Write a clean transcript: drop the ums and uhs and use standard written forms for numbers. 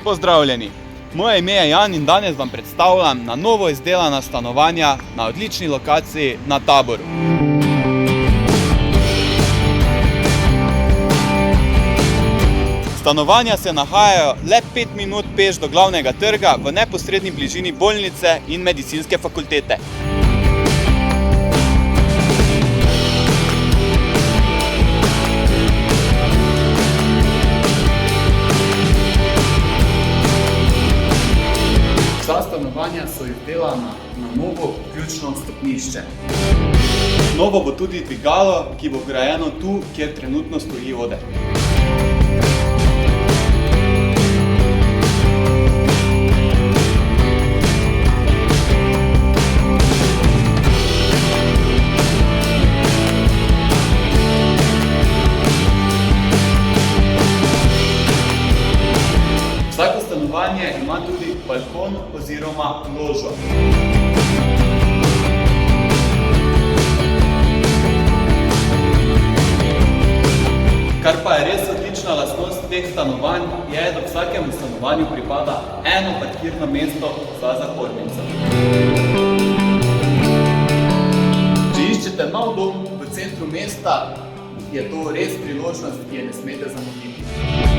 Pozdravljeni! Moje ime je Jan in danes vam predstavljam na novo izdelana stanovanja na odlični lokaciji na Taboru. Stanovanja se nahajajo le 5 minut peš do glavnega trga v neposredni bližini bolnice in medicinske fakultete. Vsa stanovanja so izdelana na novo ključno stopnišče. Novo bo tudi dvigalo, ki bo vgrajeno tu, kjer trenutno stoji oder. Vsako stanovanje ima tudi balkon oziroma ložo. Kar pa je res odlična lastnost teh stanovanj, je, da vsakemu stanovanju pripada eno parkirno mesto za zapornico. Če iščete nov dom v centru mesta, je to res priložnost, ki je ne smete zamuditi.